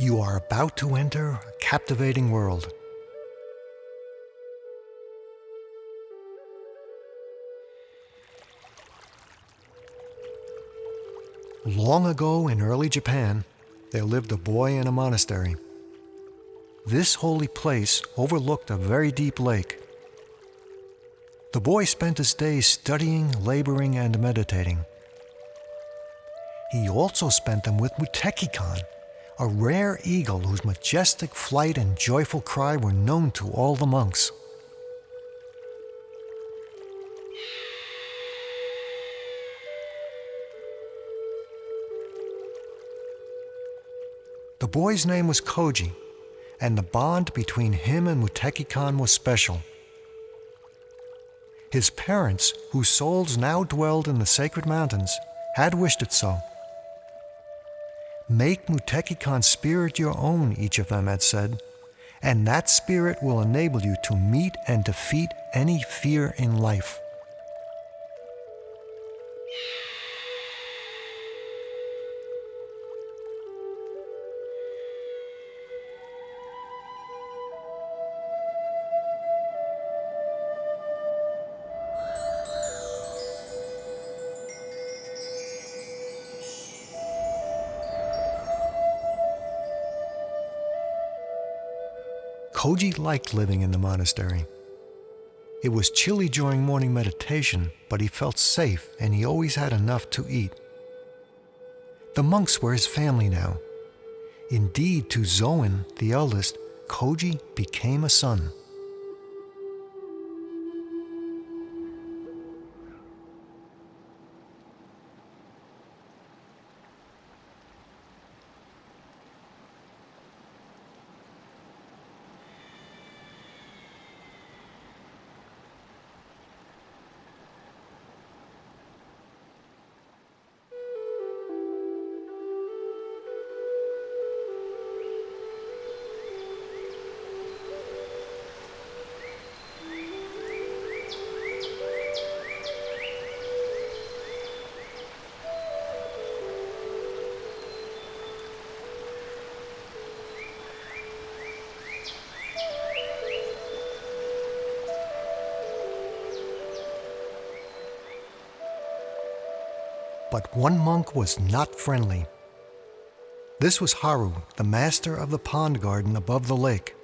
You are about to enter a captivating world. Long ago in early Japan, there lived a boy in a monastery. This holy place overlooked a very deep lake. The boy spent his days studying, laboring, and meditating. He also spent them with Mutekikon, a rare eagle whose majestic flight and joyful cry were known to all the monks. The boy's name was Koji, and the bond between him and Mutekikon was special. His parents, whose souls now dwelled in the sacred mountains, had wished it so. Make Mutekikon's spirit your own, each of them had said, and that spirit will enable you to meet and defeat any fear in life. Koji liked living in the monastery. It was chilly during morning meditation, but he felt safe and he always had enough to eat. The monks were his family now. Indeed, to Zoan, the eldest, Koji became a son. But one monk was not friendly. This was Haru, the master of the pond garden above the lake.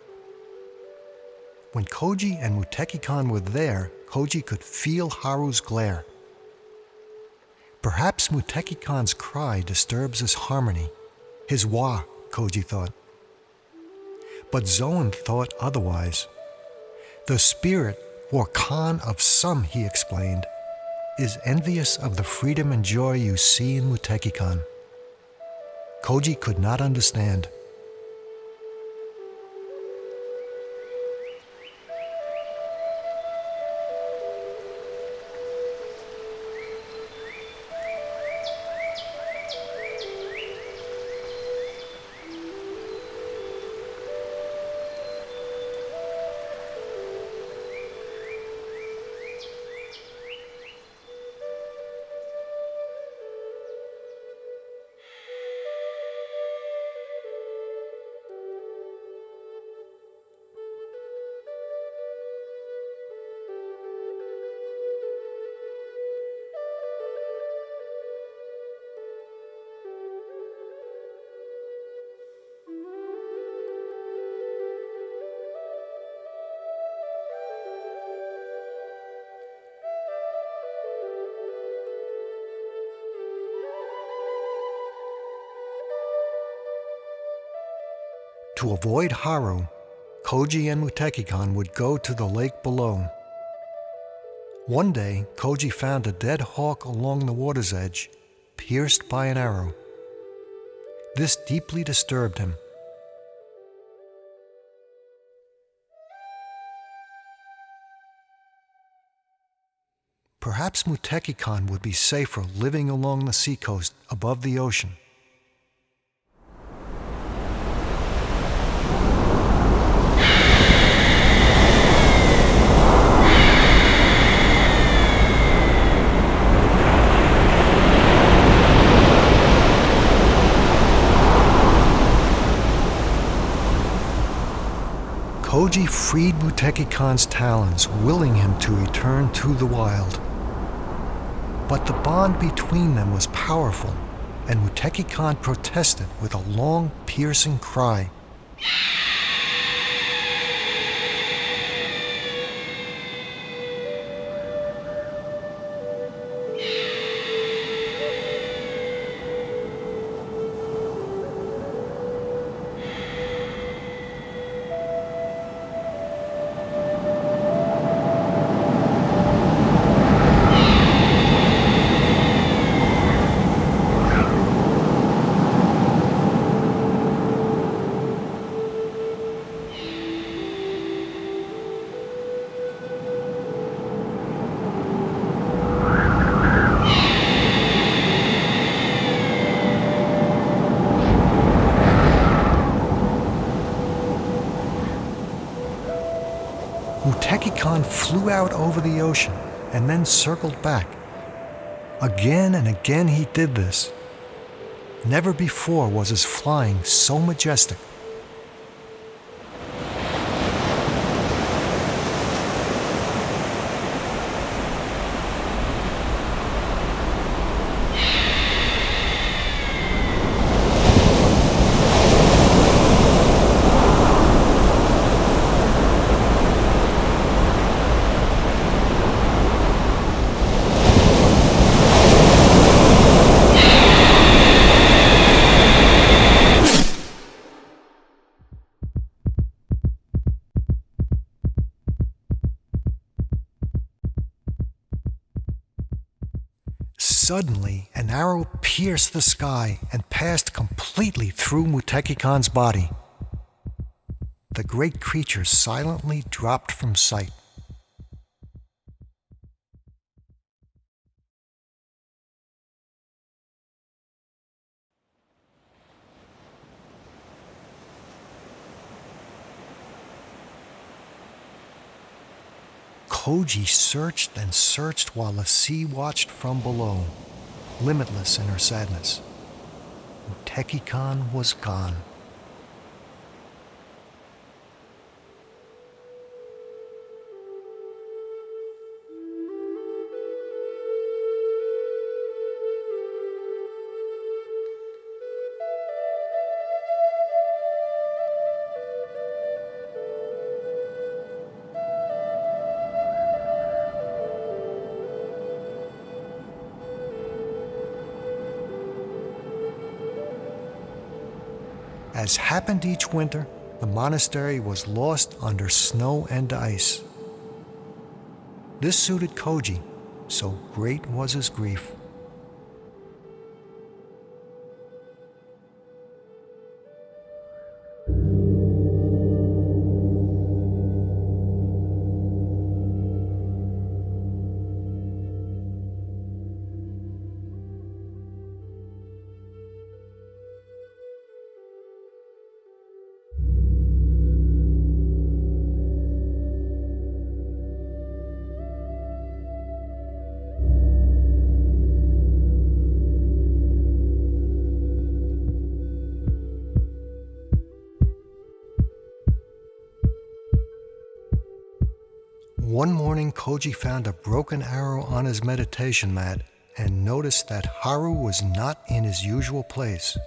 When Koji and Mutekikon were there, Koji could feel Haru's glare. Perhaps Mutekikon's cry disturbs his harmony, his wa, Koji thought. But Zoan thought otherwise. The spirit, or Khan of some, he explained, is envious of the freedom and joy you see in Mutekikon. Koji could not understand. To avoid Haru, Koji and Mutekikon would go to the lake below. One day, Koji found a dead hawk along the water's edge, pierced by an arrow. This deeply disturbed him. Perhaps Mutekikon would be safer living along the seacoast above the ocean. Koji freed Mutekikon's talons, willing him to return to the wild. But the bond between them was powerful, and Mutekikon protested with a long, piercing cry. Mutekikon flew out over the ocean and then circled back. Again and again he did this. Never before was his flying so majestic. Suddenly, an arrow pierced the sky and passed completely through Mutekikon's body. The great creature silently dropped from sight. Koji searched and searched while the sea watched from below, limitless in her sadness. Mutekikon was gone. As happened each winter, the monastery was lost under snow and ice. This suited Koji, so great was his grief. One morning, Koji found a broken arrow on his meditation mat and noticed that Haru was not in his usual place.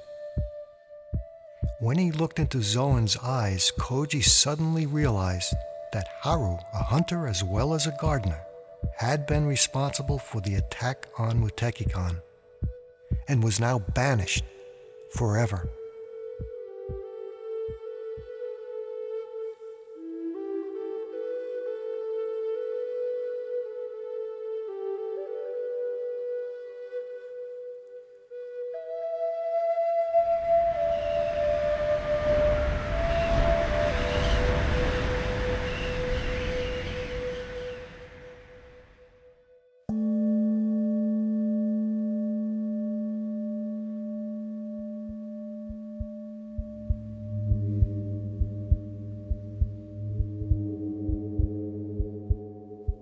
When he looked into Zoan's eyes, Koji suddenly realized that Haru, a hunter as well as a gardener, had been responsible for the attack on Mutekikon and was now banished forever.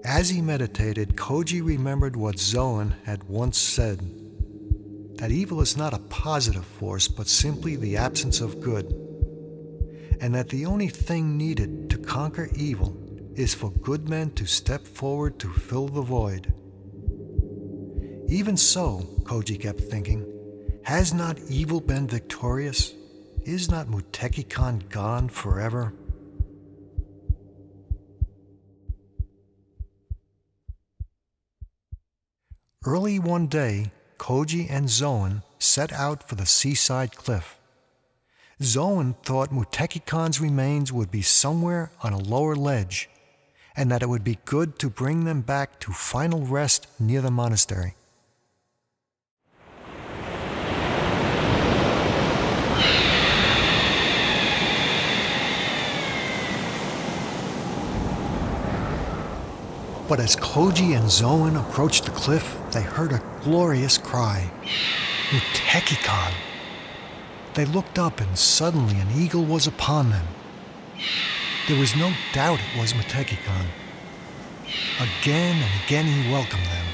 As he meditated, Koji remembered what Zoan had once said, that evil is not a positive force, but simply the absence of good, and that the only thing needed to conquer evil is for good men to step forward to fill the void. Even so, Koji kept thinking, has not evil been victorious? Is not Mutekikon gone forever? Early one day, Koji and Zoan set out for the seaside cliff. Zoan thought Mutekikon's remains would be somewhere on a lower ledge, and that it would be good to bring them back to final rest near the monastery. But as Koji and Zoan approached the cliff, they heard a glorious cry. Mutekikon! They looked up and suddenly an eagle was upon them. There was no doubt it was Mutekikon. Again and again he welcomed them.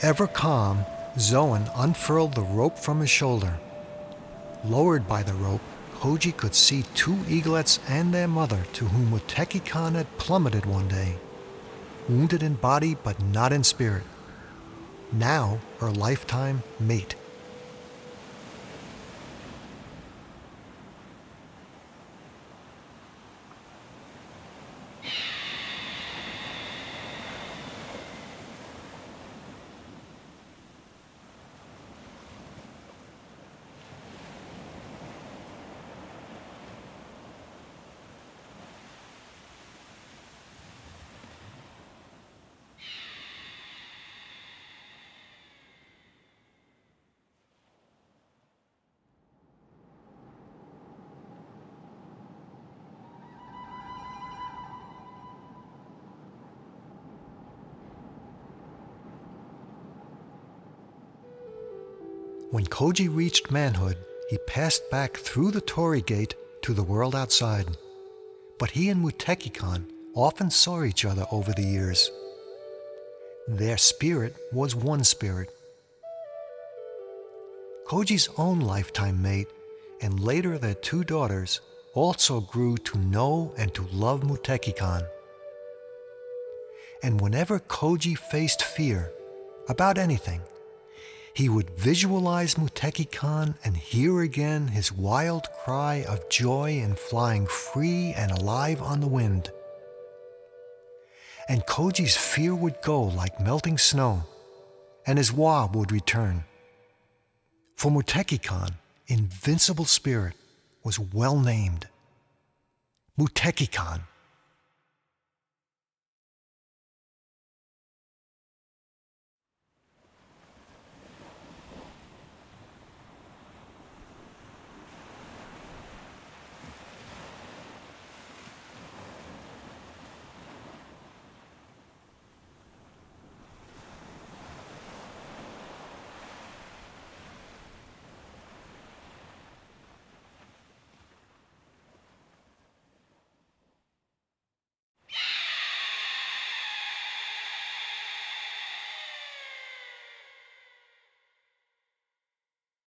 Ever calm, Zoan unfurled the rope from his shoulder. Lowered by the rope, Koji could see two eaglets and their mother to whom Mutekikon had plummeted one day, wounded in body but not in spirit. Now her lifetime mate. When Koji reached manhood, he passed back through the torii gate to the world outside. But he and Mutekikon often saw each other over the years. Their spirit was one spirit. Koji's own lifetime mate, and later their two daughters, also grew to know and to love Mutekikon. And whenever Koji faced fear about anything, he would visualize Mutekikon and hear again his wild cry of joy in flying free and alive on the wind. And Koji's fear would go like melting snow, and his wa would return. For Mutekikon, invincible spirit, was well named. Mutekikon.